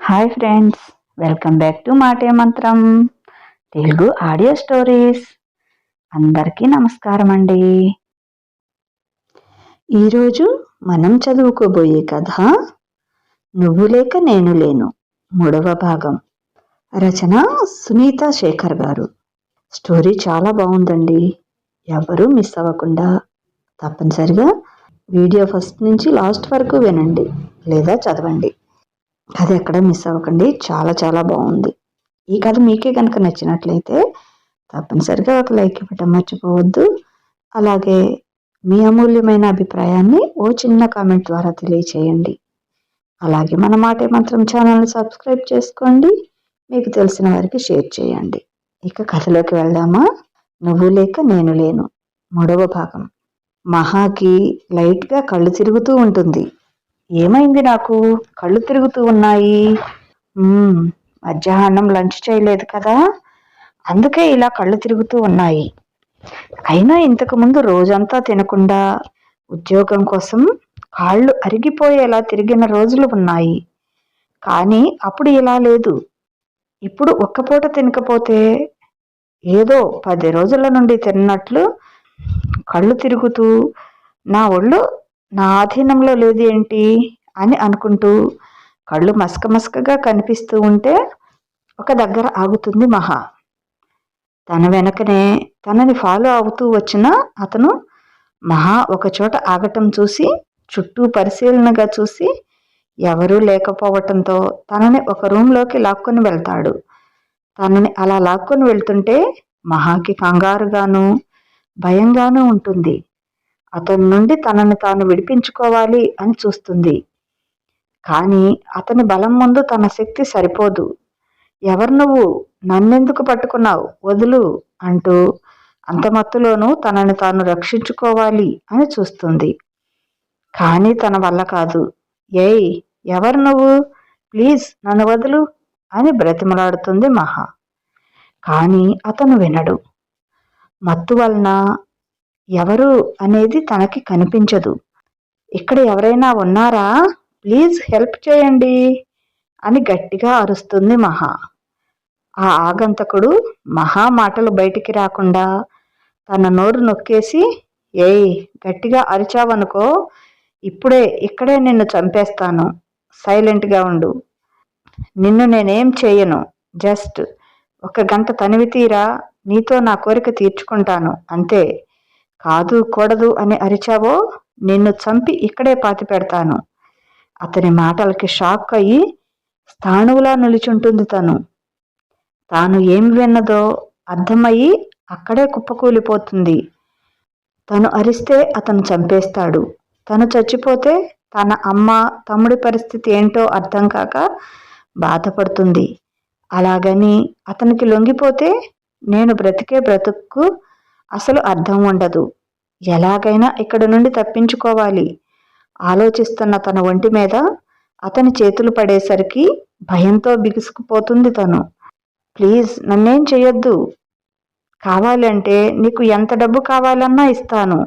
Hi friends, welcome back to మాటే మంత్రం Telugu audio stories. అందరికీ నమస్కారం అండి. ఈరోజు మనం చదువుకోబోయే కథ నువ్వు లేక నేను లేను, 3వ భాగం. రచన సునీత శేఖర్ గారు. స్టోరీ చాలా బాగుందండి. ఎవరూ మిస్ అవ్వకుండా తప్పనిసరిగా వీడియో ఫస్ట్ నుంచి లాస్ట్ వరకు వినండి లేదా చదవండి. కథ ఎక్కడ మిస్ అవ్వకండి, చాలా చాలా బాగుంది. ఈ కథ మీకే కనుక నచ్చినట్లయితే తప్పనిసరిగా ఒక లైక్ ఇవ్వటం మర్చిపోవద్దు. అలాగే మీ అమూల్యమైన అభిప్రాయాన్ని ఓ చిన్న కామెంట్ ద్వారా తెలియచేయండి. అలాగే మన మాటే మంత్రం ఛానల్ని సబ్స్క్రైబ్ చేసుకోండి, మీకు తెలిసిన వారికి షేర్ చేయండి. ఇక కథలోకి వెళ్దామా? నువ్వు లేక నేను లేను, 3వ భాగం. మహాకి లైట్గా కళ్ళు తిరుగుతూ ఉంటుంది. ఏమైంది? నాకు కళ్ళు తిరుగుతూ ఉన్నాయి. మధ్యాహ్నం లంచ్ చేయలేదు కదా, అందుకే ఇలా కళ్ళు తిరుగుతూ ఉన్నాయి. అయినా ఇంతకు ముందు రోజంతా తినకుండా ఉద్యోగం కోసం కాళ్ళు అరిగిపోయేలా తిరిగిన రోజులు ఉన్నాయి. కానీ అప్పుడు ఇలా లేదు. ఇప్పుడు ఒక్కపూట తినకపోతే ఏదో 10 రోజుల నుండి తిన్నట్లు కళ్ళు తిరుగుతూ నా ఒళ్ళు నా ఆధీనంలో లేదు ఏంటి అని అనుకుంటూ కళ్ళు మసకమసకగా కనిపిస్తూ ఉంటే ఒక దగ్గర ఆగుతుంది మహా. తన వెనకనే తనని ఫాలో అవుతూ వచ్చిన అతను మహా ఒక చోట ఆగటం చూసి చుట్టూ పరిశీలనగా చూసి ఎవరూ లేకపోవటంతో తనని ఒక రూంలోకి లాక్కొని వెళ్తాడు. తనని అలా లాక్కొని వెళ్తుంటే మహాకి కంగారుగాను భయంగానూ ఉంటుంది. అతని నుండి తనని తాను విడిపించుకోవాలి అని చూస్తుంది. కానీ అతని బలం ముందు తన శక్తి సరిపోదు. ఎవరు నువ్వు? నన్నెందుకు పట్టుకున్నావు? వదులు అంటూ అంత మత్తులోనూ తనని తాను రక్షించుకోవాలి అని చూస్తుంది. కానీ తన వల్ల కాదు. ఏయ్, ఎవరు నువ్వు? ప్లీజ్ నన్ను వదులు అని బ్రతిమలాడుతుంది మహా. కానీ అతను వినడు. మత్తు వలన ఎవరు అనేది తనకి కనిపించదు. ఇక్కడ ఎవరైనా ఉన్నారా? ప్లీజ్ హెల్ప్ చేయండి అని గట్టిగా అరుస్తుంది మహా. ఆ ఆగంతకుడు మహా మాటలు బయటికి రాకుండా తన నోరు నొక్కేసి, ఏయ్, గట్టిగా అరిచావనుకో ఇక్కడే నిన్ను చంపేస్తాను. సైలెంట్గా ఉండు. నిన్ను నేనేం చేయను. జస్ట్ 1 గంట తనివి తీరా నీతో నా కోరిక తీర్చుకుంటాను అంతే. కాదు కూడదు అని అరిచావో నిన్ను చంపి ఇక్కడే పాతి పెడతాను. అతని మాటలకి షాక్ అయ్యి స్థాణువులా నిలుచుంటుంది. తాను ఏం విన్నదో అర్థమయ్యి అక్కడే కుప్పకూలిపోతుంది. తను అరిస్తే అతను చంపేస్తాడు. తను చచ్చిపోతే తన అమ్మ తమ్ముడి పరిస్థితి ఏంటో అర్థం కాక బాధపడుతుంది. అలాగని అతనికి లొంగిపోతే నేను బ్రతికే బ్రతుక్కు అసలు అర్థం ఉండదు. ఎలాగైనా ఇక్కడి నుండి తప్పించుకోవాలి ఆలోచిస్తున్న తన ఒంటి మీద అతని చేతులు పడేసరికి భయంతో బిగుసుకుపోతుంది తను. ప్లీజ్ నన్నేం చెయ్యొద్దు. కావాలంటే నీకు ఎంత డబ్బు కావాలన్నా ఇస్తాను.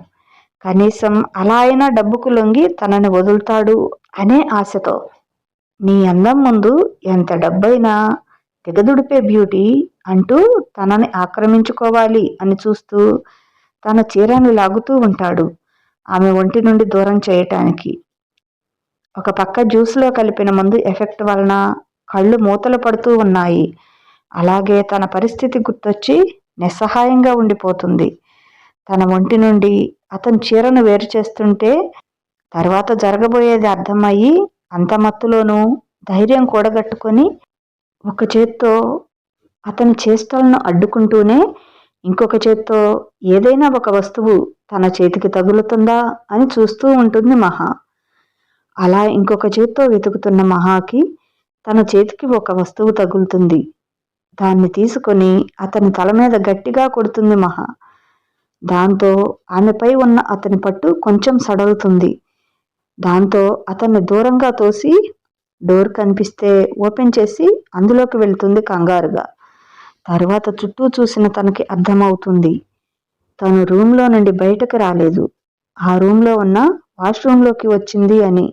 కనీసం అలా అయినా డబ్బుకు లొంగి తనని వదులుతాడు అనే ఆశతో. నీ అందం ముందు ఎంత డబ్బైనా తెగదుడిపే బ్యూటీ అంటూ తనని ఆక్రమించుకోవాలి అని చూస్తూ తన చీరని లాగుతూ ఉంటాడు ఆమె ఒంటి నుండి దూరం చేయటానికి. ఒక పక్క జ్యూస్లో కలిపిన మందు ఎఫెక్ట్ వలన కళ్ళు మూతలు పడుతూ ఉన్నాయి. అలాగే తన పరిస్థితి గుర్తొచ్చి నిస్సహాయంగా ఉండిపోతుంది. తన ఒంటి నుండి అతని చీరను వేరు చేస్తుంటే తర్వాత జరగబోయేది అర్థమయ్యి అంత మత్తులోనూ ధైర్యం కూడగట్టుకొని ఒక చేత్తో అతని చేష్టలను అడ్డుకుంటూనే ఇంకొక చేత్తో ఏదైనా ఒక వస్తువు తన చేతికి తగులుతుందా అని చూస్తూ ఉంటుంది మహా. అలా ఇంకొక చేత్తో వెతుకుతున్న మహాకి తన చేతికి ఒక వస్తువు తగులుతుంది. దాన్ని తీసుకొని అతని తల మీద గట్టిగా కొడుతుంది మహా. దాంతో ఆమెపై ఉన్న అతని పట్టు కొంచెం సడలుతుంది. దాంతో అతన్ని దూరంగా తోసి డోర్ కనిపిస్తే ఓపెన్ చేసి అందులోకి వెళ్తుంది కంగారుగా. తర్వాత చుట్టూ చూసిన తనకి అర్థమవుతుంది తను రూమ్లో నుండి బయటకు రాలేదు, ఆ రూమ్లో ఉన్న వాష్రూమ్లోకి వచ్చింది అని.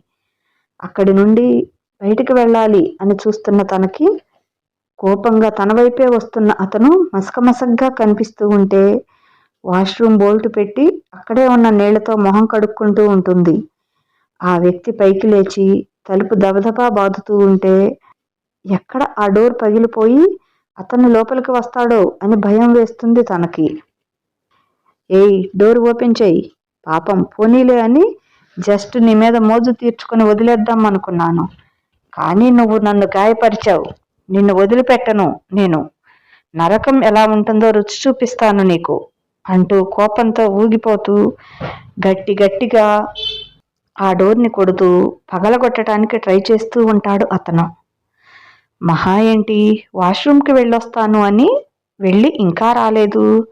అక్కడి నుండి బయటికి వెళ్ళాలి అని చూస్తున్న తనకి కోపంగా తన వైపే వస్తున్న అతను మసకమసగ్గా కనిపిస్తూ ఉంటే వాష్రూమ్ బోల్ట్ పెట్టి అక్కడే ఉన్న నీళ్లతో మొహం కడుక్కుంటూ ఉంటుంది. ఆ వ్యక్తి పైకి లేచి తలుపు దబదబా బాదుతూ ఉంటే ఎక్కడ ఆ డోర్ పగిలిపోయి అతన్ని లోపలికి వస్తాడో అని భయం వేస్తుంది తనకి. ఏయ్, డోర్ ఓపెన్ చెయ్యి, పాపం పోనీలే అని జస్ట్ నీ మీద మోజు తీర్చుకుని వదిలేద్దాం అనుకున్నాను. కానీ నువ్వు నన్ను గాయపరిచావు. నిన్ను వదిలిపెట్టను నేను. నరకం ఎలా ఉంటుందో రుచి చూపిస్తాను నీకు అంటూ కోపంతో ఊగిపోతూ గట్టిగా ఆ డోర్ని కొడుతూ పగలగొట్టడానికి ట్రై చేస్తూ ఉంటాడు అతను. మహా ఏంటి వాష్రూమ్కి వెళ్ళొస్తాను అని వెళ్ళి ఇంకా రాలేదు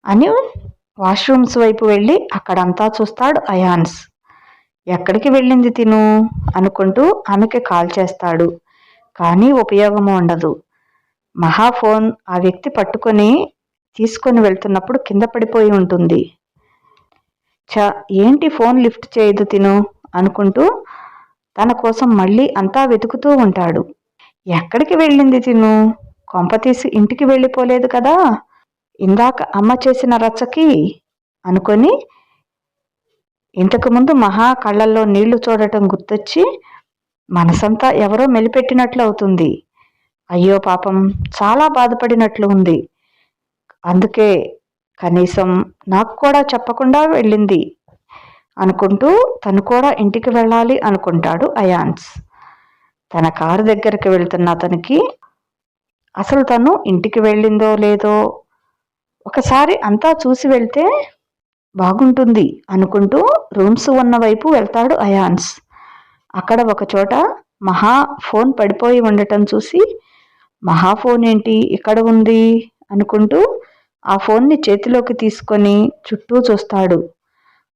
అని వాష్రూమ్స్ వైపు వెళ్ళి అక్కడంతా చూస్తాడు అయాన్స్. ఎక్కడికి వెళ్ళింది తిను అనుకుంటూ ఆమెకి కాల్ చేస్తాడు. కానీ ఉపయోగము ఉండదు. మహా ఫోన్ ఆ వ్యక్తి పట్టుకొని తీసుకొని వెళ్తున్నప్పుడు కింద పడిపోయి ఉంటుంది. ఏంటి ఫోన్ లిఫ్ట్ చేయదు తిను అనుకుంటూ తన కోసం మళ్ళీ అంతా వెతుకుతూ ఉంటాడు. ఎక్కడికి వెళ్ళింది తిను? కొంపతీసి ఇంటికి వెళ్ళిపోలేదు కదా ఇందాక అమ్మ చేసిన రచ్చకి అనుకొని ఇంతకుముందు మహా కళ్ళల్లో నీళ్లు చూడటం గుర్తొచ్చి మనసంతా ఎవరో మెలిపెట్టినట్లు అవుతుంది. అయ్యో పాపం, చాలా బాధపడినట్లు ఉంది. అందుకే కనీసం నాకు కూడా చెప్పకుండా వెళ్ళింది అనుకుంటూ తను కూడా ఇంటికి వెళ్ళాలి అనుకుంటాడు అయాన్స్. తన కారు దగ్గరికి వెళ్తున్న అతనికి అసలు తను ఇంటికి వెళ్ళిందో లేదో ఒకసారి అంతా చూసి వెళ్తే బాగుంటుంది అనుకుంటూ రూమ్స్ ఉన్న వైపు వెళ్తాడు అయాన్స్. అక్కడ ఒక చోట మహా ఫోన్ పడిపోయి ఉండటం చూసి మహా ఫోన్ ఏంటి ఇక్కడ ఉంది అనుకుంటూ ఆ ఫోన్ని చేతిలోకి తీసుకొని చుట్టూ చూస్తాడు.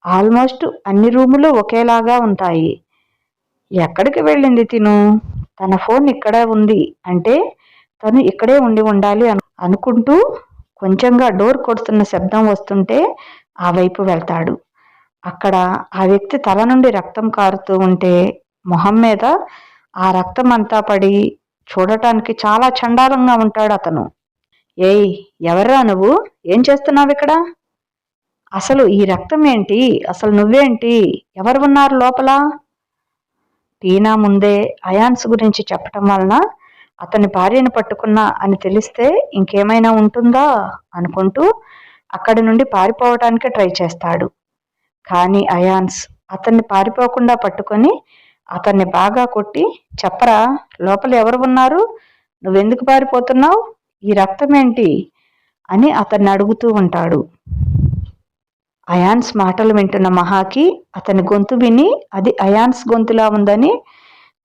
ఆల్మోస్ట్ అన్ని రూములు ఒకేలాగా ఉంటాయి. ఎక్కడికి వెళ్ళింది తిను? తన ఫోన్ ఇక్కడే ఉంది అంటే తను ఇక్కడే ఉండాలి అనుకుంటూ కొంచెంగా డోర్ కొడుతున్న శబ్దం వస్తుంటే ఆ వైపు వెళ్తాడు. అక్కడ ఆ వ్యక్తి తల నుండి రక్తం కారుతూ ఉంటే మొహం మీద ఆ రక్తం అంతా పడి చూడటానికి చాలా చండాలంగా ఉంటాడు అతను. ఏయ్, ఎవర్రా నువ్వు? ఏం చేస్తున్నావు ఇక్కడ? అసలు ఈ రక్తం ఏంటి? అసలు నువ్వేంటి? ఎవరు ఉన్నారు లోపల? టీనా ముందే అయాన్స్ గురించి చెప్పటం వలన అతని భార్యను పట్టుకున్నా అని తెలిస్తే ఇంకేమైనా ఉంటుందా అనుకుంటూ అక్కడి నుండి పారిపోవటానికి ట్రై చేస్తాడు. కానీ అయాన్స్ అతన్ని పారిపోకుండా పట్టుకొని అతన్ని బాగా కొట్టి, చెప్పరా లోపల ఎవరు ఉన్నారు? నువ్వెందుకు పారిపోతున్నావు? ఈ రక్తం ఏంటి అని అతన్ని అడుగుతూ ఉంటాడు. అయాన్స్ మాటలు వింటున్న మహాకి అతని గొంతు విని అది అయాన్స్ గొంతులా ఉందని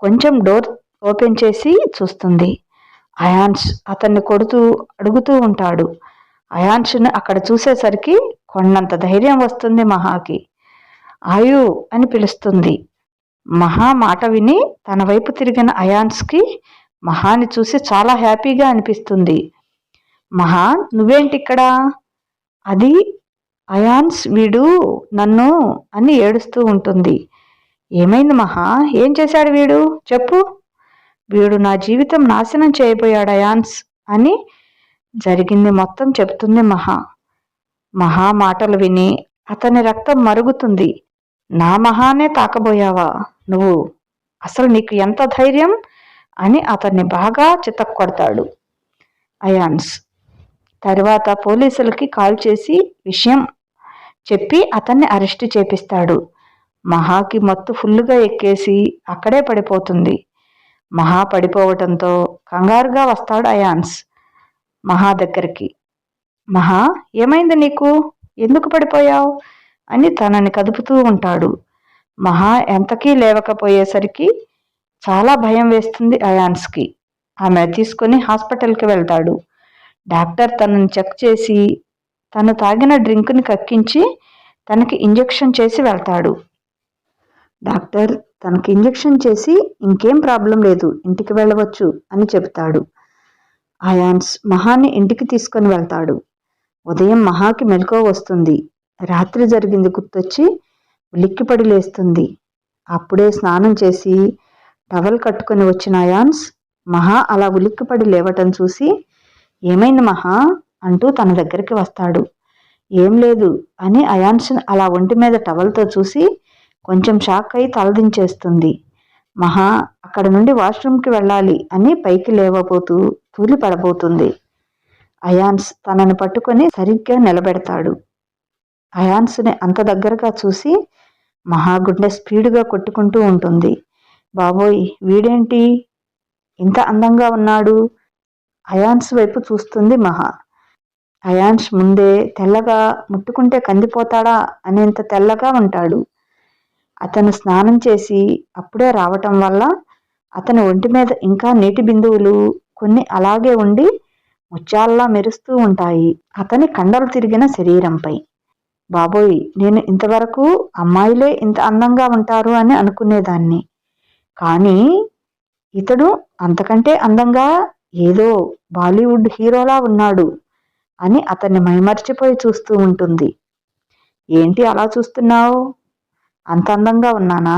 కొంచెం డోర్ ఓపెన్ చేసి చూస్తుంది. అయాన్స్ అతన్ని కొడుతూ అడుగుతూ ఉంటాడు. అయాన్స్ని అక్కడ చూసేసరికి కొండంత ధైర్యం వస్తుంది మహాకి. ఆయు అని పిలుస్తుంది. మహా మాట విని తన వైపు తిరిగిన అయాన్స్కి మహాని చూసి చాలా హ్యాపీగా అనిపిస్తుంది. మహా, నువ్వేంటిక్కడ? అది అయాన్స్, వీడు నన్ను అని ఏడుస్తూ ఉంటుంది. ఏమైంది మహా? ఏం చేశాడు వీడు? చెప్పు. వీడు నా జీవితం నాశనం చేయబోయాడు అయాన్స్ అని జరిగింది మొత్తం చెప్తుంది మహా. మహా మాటలు విని అతని రక్తం మరుగుతుంది. నా మహానే తాకబోయావా నువ్వు? అసలు నీకు ఎంత ధైర్యం అని అతన్ని బాగా చితక్కొడతాడు అయాన్స్. తర్వాత పోలీసులకి కాల్ చేసి విషయం చెప్పి అతన్ని అరెస్ట్ చేపిస్తాడు. మహాకి మత్తు ఫుల్లుగా ఎక్కేసి అక్కడే పడిపోతుంది. మహా పడిపోవటంతో కంగారుగా వస్తాడు అయాన్స్ మహా దగ్గరికి. మహా, ఏమైంది నీకు? ఎందుకు పడిపోయావు అని తనని కదుపుతూ ఉంటాడు. మహా ఎంతకీ లేవకపోయేసరికి చాలా భయం వేస్తుంది అయాన్స్కి. ఆమె తీసుకుని హాస్పిటల్కి వెళ్తాడు. డాక్టర్ తనని చెక్ చేసి తను తాగిన డ్రింక్ని కక్కించి తనకి ఇంజెక్షన్ చేసి వెళ్తాడు. డాక్టర్ తనకి ఇంజెక్షన్ చేసి ఇంకేం ప్రాబ్లం లేదు, ఇంటికి వెళ్ళవచ్చు అని చెబుతాడు. అయాన్స్ మహాని ఇంటికి తీసుకొని వెళ్తాడు. ఉదయం మహాకి మెలకువ వస్తుంది. రాత్రి జరిగింది గుర్తొచ్చి ఉలిక్కిపడి లేస్తుంది. అప్పుడే స్నానం చేసి టవల్ కట్టుకుని వచ్చిన అయాన్స్ మహా అలా ఉలిక్కిపడి లేవటం చూసి, ఏమైంది మహా అంటూ తన దగ్గరికి వస్తాడు. ఏం లేదు అని అయాన్స్ అలా ఒంటి మీద టవల్తో చూసి కొంచెం షాక్ అయి తలదించేస్తుంది. మహా అక్కడ నుండి వాష్రూమ్కి వెళ్ళాలి అని పైకి లేవబోతూ తూలి పడబోతుంది. అయాన్స్ తనని పట్టుకొని సరిగ్గా నిలబెడతాడు. అయాన్స్ని అంత దగ్గరగా చూసి మహా గుండె స్పీడుగా కొట్టుకుంటూ ఉంటుంది. బాబోయ్, వీడేంటి ఇంత అందంగా ఉన్నాడు? అయాన్స్ వైపు చూస్తుంది మహా. అయాన్స్ ముందే తెల్లగా, ముట్టుకుంటే కందిపోతాడా అనేంత తెల్లగా ఉంటాడు. అతను స్నానం చేసి అప్పుడే రావటం వల్ల అతని ఒంటి మీద ఇంకా నీటి బిందువులు కొన్ని అలాగే ఉండి ముత్యాల్లా మెరుస్తూ ఉంటాయి అతని కండలు తిరిగిన శరీరంపై. బాబోయ్, నేను ఇంతవరకు అమ్మాయిలే ఇంత అందంగా ఉంటారు అని అనుకునేదాన్ని. కానీ ఇతడు అంతకంటే అందంగా, ఏదో బాలీవుడ్ హీరోలా ఉన్నాడు అని అతన్ని మైమర్చిపోయి చూస్తూ ఉంటుంది. ఏంటి అలా చూస్తున్నావు? అంత అందంగా ఉన్నానా?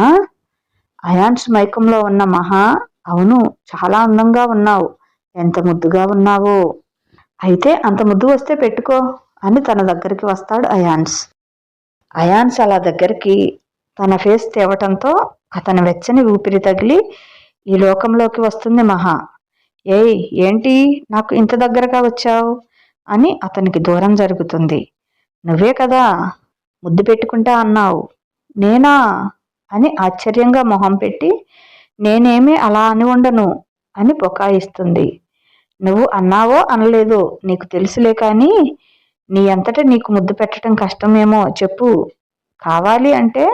అయాన్స్ మైకంలో ఉన్న మహా, అవును, చాలా అందంగా ఉన్నావు, ఎంత ముద్దుగా ఉన్నావో. అయితే అంత ముద్దు వస్తే పెట్టుకో అని తన దగ్గరికి వస్తాడు అయాన్స్. అయాన్స్ అలా దగ్గరికి తన ఫేస్ తేవటంతో అతని వెచ్చని ఊపిరి తగిలి ఈ లోకంలోకి వస్తుంది మహా. ఏయ్, ఏంటి నాకు ఇంత దగ్గరగా వచ్చావు అని అతనికి దూరం జరుగుతుంది. నువ్వే కదా ముద్దు పెట్టుకుంటా అన్నావు. నేనా అని ఆశ్చర్యంగా మొహం పెట్టి, నేనేమీ అలా అని ఉండను అని బొకాయిస్తుంది. నువ్వు అన్నావో అనలేదో నీకు తెలుసులే, కానీ నీ అంతటా నీకు ముద్దు పెట్టడం కష్టమేమో చెప్పు, కావాలి అంటే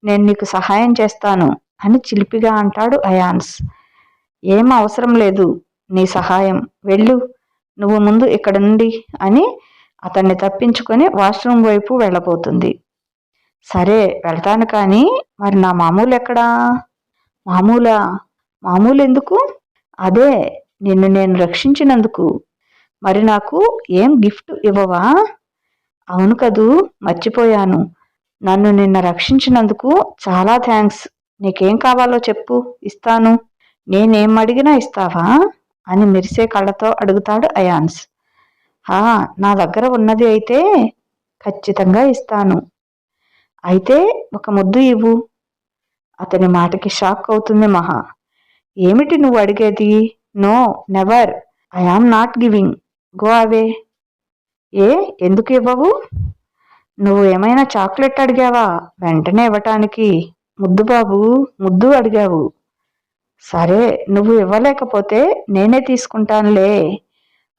నేను నీకు సహాయం చేస్తాను అని చిలిపిగా అంటాడు అయాన్స్. ఏం అవసరం లేదు నీ సహాయం, వెళ్ళు, నువ్వు ముందు ఇక్కడ నుండి అని అతన్ని తప్పించుకొని వాష్రూమ్ వైపు వెళ్ళబోతుంది. సరే వెళ్తాను, కానీ మరి నా మామూలు ఎక్కడా? మామూలా? మామూలు ఎందుకు? అదే, నిన్ను నేను రక్షించినందుకు. మరి నాకు ఏం గిఫ్ట్ ఇవ్వవా? అవును కదూ, మర్చిపోయాను. నన్ను నిన్న రక్షించినందుకు చాలా థ్యాంక్స్. నీకేం కావాలో చెప్పు, ఇస్తాను. నేనేం అడిగినా ఇస్తావా అని మెరిసే కళ్ళతో అడుగుతాడు అయాన్స్. నా దగ్గర ఉన్నది అయితే ఖచ్చితంగా ఇస్తాను. అయితే ఒక ముద్దు ఇవ్వు. అతని మాటకి షాక్ అవుతుంది మహా. ఏమిటి నువ్వు అడిగేది? No, never, I am not giving, go away. ఎందుకు ఇవ్వవు? నువ్వు ఏమైనా చాక్లెట్ అడిగావా వెంటనే ఇవ్వటానికి? ముద్దు బాబు, ముద్దు అడిగావు. సరే, నువ్వు ఇవ్వలేకపోతే నేనే తీసుకుంటానులే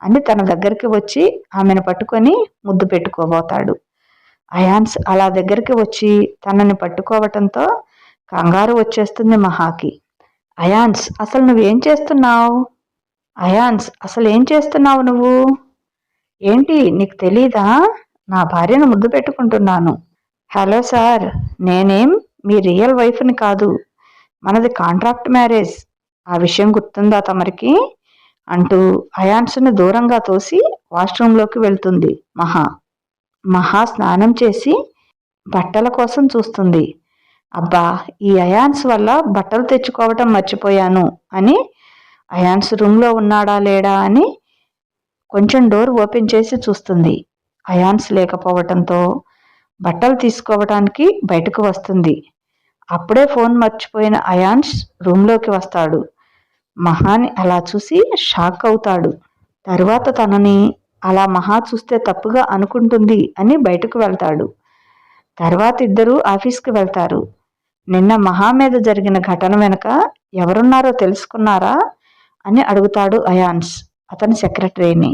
అని తన దగ్గరికి వచ్చి ఆమెను పట్టుకొని ముద్దు పెట్టుకోబోతాడు. అయాన్స్ అలా దగ్గరికి వచ్చి తనని పట్టుకోవటంతో కంగారు వచ్చేస్తుంది మహాకి. అయాన్స్, అసలు నువ్వేం చేస్తున్నావు? అయాన్స్, అసలు ఏం చేస్తున్నావు నువ్వు? ఏంటి నీకు తెలీదా? నా భార్యను ముద్దు పెట్టుకుంటున్నాను. హలో సార్, నేనేం మీ రియల్ వైఫ్ని కాదు, మనది కాంట్రాక్ట్ మ్యారేజ్, ఆ విషయం గుర్తుందా తమరికి అంటూ అయాన్స్ని దూరంగా తోసి వాష్రూంలోకి వెళ్తుంది మహా. మహా స్నానం చేసి బట్టల కోసం చూస్తుంది. అబ్బా, ఈ అయాన్స్ వల్ల బట్టలు తెచ్చుకోవటం మర్చిపోయాను అని అయాన్స్ రూమ్లో ఉన్నాడా లేడా అని కొంచెం డోర్ ఓపెన్ చేసి చూస్తుంది. అయాన్స్ లేకపోవటంతో బట్టలు తీసుకోవటానికి బయటకు వస్తుంది. అప్పుడే ఫోన్ మర్చిపోయిన అయాన్స్ రూమ్లోకి వస్తాడు. మహాని అలా చూసి షాక్ అవుతాడు. తరువాత తనని అలా మహా చూస్తే తప్పుగా అనుకుంటుంది అని బయటకు వెళ్తాడు. తర్వాత ఇద్దరూ ఆఫీస్కి వెళ్తారు. నిన్న మహా మీద జరిగిన ఘటన వెనుక ఎవరున్నారో తెలుసుకున్నారా అని అడుగుతాడు అయాన్స్ అతని సెక్రటరీని.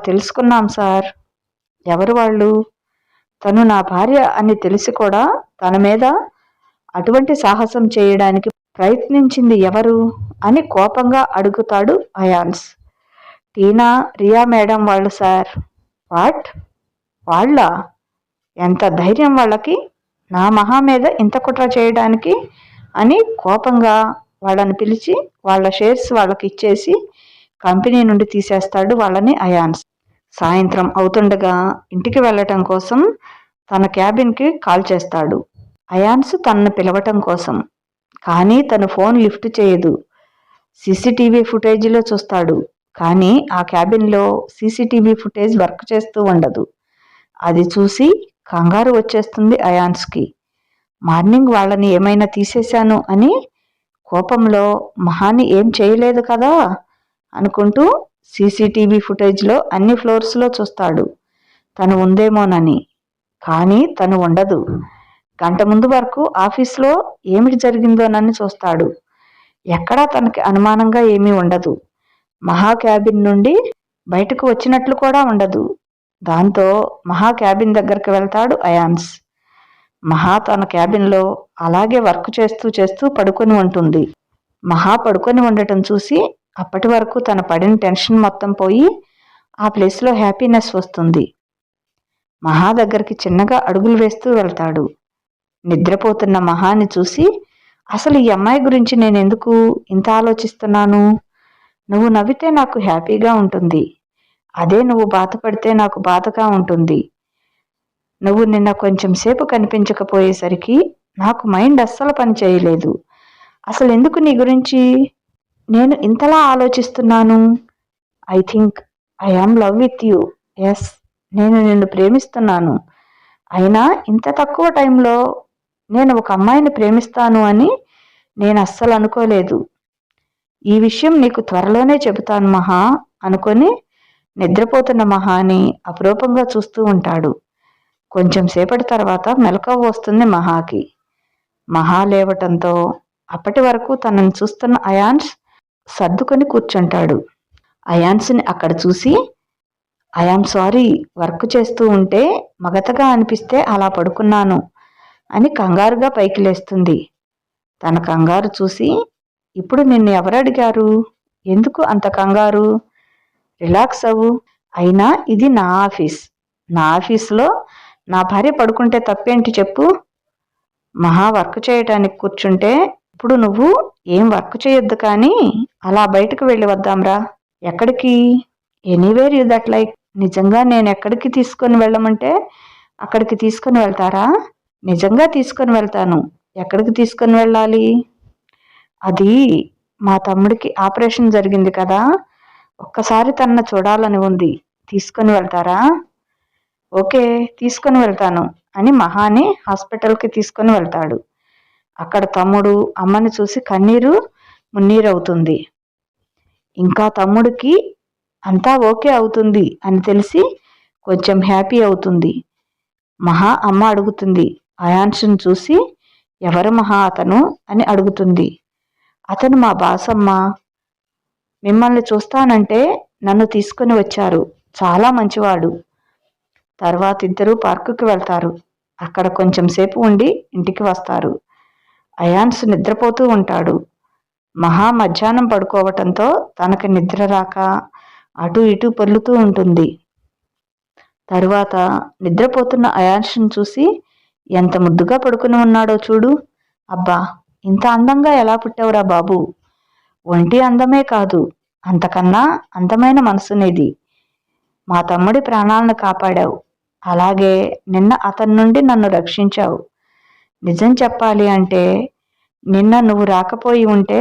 తెలుసుకున్నాం సార్. ఎవరు వాళ్ళు? తను నా భార్య అని తెలిసి కూడా తన మీద అటువంటి సాహసం చేయడానికి ప్రయత్నించింది ఎవరు అని కోపంగా అడుగుతాడు అయాన్స్. టీనా, రియా మేడం వాళ్ళు సార్. వాట్? వాళ్ళ? ఎంత ధైర్యం వాళ్ళకి నా మహా మీద ఇంత కుట్ర చేయడానికి అని కోపంగా వాళ్ళని పిలిచి వాళ్ళ షేర్స్ వాళ్ళకి ఇచ్చేసి కంపెనీ నుండి తీసేస్తాడు వాళ్ళని అయాన్స్. సాయంత్రం అవుతుండగా ఇంటికి వెళ్ళటం కోసం తన క్యాబిన్కి కాల్ చేస్తాడు అయాన్స్ తనను పిలవటం కోసం. కానీ తను ఫోన్ లిఫ్ట్ చేయదు. సీసీటీవీ ఫుటేజ్లో చూస్తాడు, కానీ ఆ క్యాబిన్లో సీసీటీవీ ఫుటేజ్ వర్క్ చేస్తూ ఉండదు. అది చూసి కంగారు వచ్చేస్తుంది అయాన్స్కి. మార్నింగ్ వాళ్ళని ఏమైనా తీసేశాను అని కోపంలో మహాని ఏం చేయలేదు కదా అనుకుంటూ సీసీటీవీ ఫుటేజ్లో అన్ని ఫ్లోర్స్లో చూస్తాడు తను ఉందేమోనని. కానీ తను ఉండదు. గంట ముందు వరకు ఆఫీస్లో ఏమిటి జరిగిందోనని చూస్తాడు. ఎక్కడా తనకి అనుమానంగా ఏమీ ఉండదు. మహా క్యాబిన్ నుండి బయటకు వచ్చినట్లు కూడా ఉండదు. దాంతో మహా క్యాబిన్ దగ్గరికి వెళ్తాడు అయాన్స్. మహా తన క్యాబిన్లో అలాగే వర్క్ చేస్తూ చేస్తూ పడుకొని ఉంటుంది. మహా పడుకొని ఉండటం చూసి అప్పటి వరకు తన పడిన టెన్షన్ మొత్తం పోయి ఆ ప్లేస్లో హ్యాపీనెస్ వస్తుంది. మహా దగ్గరికి చిన్నగా అడుగులు వేస్తూ వెళ్తాడు. నిద్రపోతున్న మహాని చూసి, అసలు ఈ అమ్మాయి గురించి నేను ఎందుకు ఇంత ఆలోచిస్తున్నాను? నువ్వు నవ్వితే నాకు హ్యాపీగా ఉంటుంది, అదే నువ్వు బాధపడితే నాకు బాధగా ఉంటుంది. నువ్వు నిన్న కొంచెం సేపు కనిపించకపోయేసరికి నాకు మైండ్ అస్సలు పని చేయలేదు. అసలు ఎందుకు నీ గురించి నేను ఇంతలా ఆలోచిస్తున్నాను? I think I am love with you. Yes, నేను నిన్ను ప్రేమిస్తున్నాను. అయినా ఇంత తక్కువ టైంలో నేను ఒక అమ్మాయిని ప్రేమిస్తాను అని నేను అస్సలు అనుకోలేదు. ఈ విషయం నీకు త్వరలోనే చెబుతాను మహా అనుకొని నిద్రపోతున్న మహాని అపురూపంగా చూస్తూ ఉంటాడు. కొంచెం సేపటి తర్వాత మెలకువ వస్తుంది మహాకి. మహా లేవటంతో అప్పటి వరకు తనని చూస్తున్న అయాన్స్ సర్దుకొని కూర్చుంటాడు. అయాన్స్ని అక్కడ చూసి, ఐఆమ్ సారీ, వర్క్ చేస్తూ ఉంటే మగతగా అనిపిస్తే అలా పడుకున్నాను అని కంగారుగా పైకి లేస్తుంది. తన కంగారు చూసి, ఇప్పుడు నిన్ను ఎవరు అడిగారు? ఎందుకు అంత కంగారు? రిలాక్స్ అవ్వు. అయినా ఇది నా ఆఫీస్. నా ఆఫీస్లో నా భార్య పడుకుంటే తప్పేంటి చెప్పు? మహా వర్క్ చేయటానికి కూర్చుంటే ఇప్పుడు నువ్వు ఏం వర్క్ చేయొద్దు, కానీ అలా బయటకు వెళ్ళి వద్దాంరా. ఎక్కడికి? Anywhere you that like. నిజంగా నేను ఎక్కడికి తీసుకొని వెళ్ళమంటే అక్కడికి తీసుకొని వెళ్తారా? నిజంగా తీసుకొని వెళ్తాను. ఎక్కడికి తీసుకొని వెళ్ళాలి? అది మా తమ్ముడికి ఆపరేషన్ జరిగింది కదా, ఒక్కసారి తనను చూడాలని ఉంది. తీసుకొని వెళ్తారా? ఓకే, తీసుకొని వెళ్తాను అని మహాని హాస్పిటల్కి తీసుకొని వెళ్తాడు. అక్కడ తమ్ముడు అమ్మని చూసి కన్నీరు మున్నీరవుతుంది. ఇంకా తమ్ముడికి అంతా ఓకే అవుతుంది అని తెలిసి కొంచెం హ్యాపీ అవుతుంది. మహా అమ్మ అడుగుతుంది అయాన్స్ని చూసి, ఎవరు మహా అతను అని అడుగుతుంది. అతను మా బాసమ్మ. మిమ్మల్ని చూస్తానంటే నన్ను తీసుకుని వచ్చారు. చాలా మంచివాడు. తర్వాత ఇద్దరూ పార్కుకి వెళ్తారు. అక్కడ కొంచెం సేపు ఉండి ఇంటికి వస్తారు. అయాన్స్ నిద్రపోతూ ఉంటాడు. మహా మధ్యాహ్నం పడుకోవటంతో తనకి నిద్ర రాక అటు ఇటు పొర్లుతూ ఉంటుంది. తరువాత నిద్రపోతున్న అయాన్స్ని చూసి, ఎంత ముద్దుగా పడుకుని ఉన్నాడో చూడు. అబ్బా, ఇంత అందంగా ఎలా పుట్టావురా బాబు. ఒంటి అందమే కాదు, అంతకన్నా అందమైన మనసు నీది. మా తమ్ముడి ప్రాణాలను కాపాడావు. అలాగే నిన్న అతని నుండి నన్ను రక్షించావు. నిజం చెప్పాలి అంటే నిన్న నువ్వు రాకపోయి ఉంటే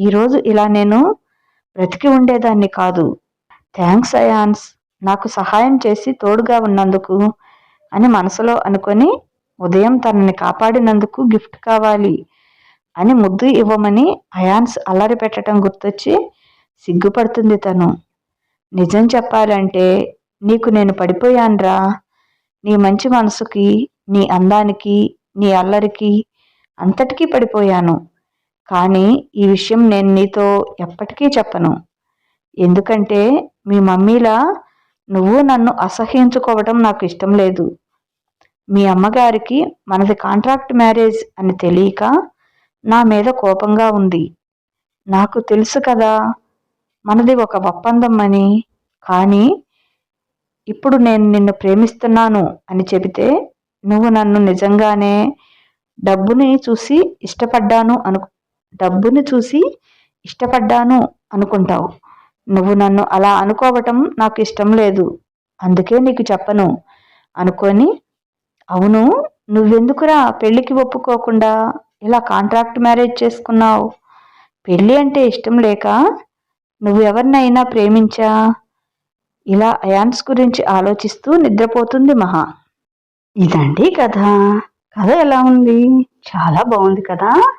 ఈరోజు ఇలా నేను బ్రతికి ఉండేదాన్ని కాదు. థ్యాంక్స్ అయాన్స్, నాకు సహాయం చేసి తోడుగా ఉన్నందుకు అని మనసులో అనుకొని, ఉదయం తనని కాపాడినందుకు గిఫ్ట్ కావాలి అని ముద్దు ఇవ్వమని అయాన్స్ అల్లరి పెట్టడం గుర్తొచ్చి సిగ్గుపడుతుంది తను. నిజం చెప్పాలంటే నీకు నేను పడిపోయాన్రా. నీ మంచి మనసుకి, నీ అందానికి, నీ అల్లరికి అంతటికీ పడిపోయాను. కానీ ఈ విషయం నేను నీతో ఎప్పటికీ చెప్పను. ఎందుకంటే మీ మమ్మీలా నువ్వు నన్ను అసహ్యించుకోవడం నాకు ఇష్టం లేదు. మీ అమ్మగారికి మనది కాంట్రాక్ట్ మ్యారేజ్ అని తెలియక నా మీద కోపంగా ఉంది. నాకు తెలుసు కదా మనది ఒక ఒప్పందం అని. కానీ ఇప్పుడు నేను నిన్ను ప్రేమిస్తున్నాను అని చెబితే నువ్వు నన్ను నిజంగానే డబ్బుని చూసి ఇష్టపడ్డాను అనుకుంటావు. నువ్వు నన్ను అలా అనుకోవటం నాకు ఇష్టం లేదు. అందుకే నీకు చెప్పను అనుకొని, అవును, నువ్వెందుకురా పెళ్ళికి ఒప్పుకోకుండా ఇలా కాంట్రాక్ట్ మ్యారేజ్ చేసుకున్నావు? పెళ్ళి అంటే ఇష్టం లేక నువ్వెవరినైనా ప్రేమించా? ఇలా అయాన్స్ గురించి ఆలోచిస్తూ నిద్రపోతుంది మహా. ఇదండి కథ. కథ ఎలా ఉంది? చాలా బాగుంది కదా.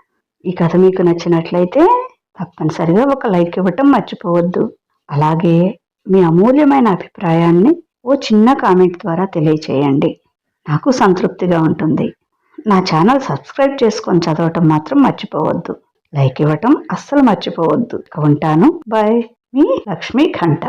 ఈ కథ మీకు నచ్చినట్లయితే తప్పనిసరిగా ఒక లైక్ ఇవ్వటం మర్చిపోవద్దు. అలాగే మీ అమూల్యమైన అభిప్రాయాన్ని ఓ చిన్న కామెంట్ ద్వారా తెలియచేయండి. నాకు సంతృప్తిగా ఉంటుంది. నా ఛానల్ సబ్స్క్రైబ్ చేసుకొని చదవటం మాత్రం మర్చిపోవద్దు. లైక్ ఇవ్వటం అస్సలు మర్చిపోవద్దు. ఉంటాను. బాయ్. మీ లక్ష్మీ ఘంట.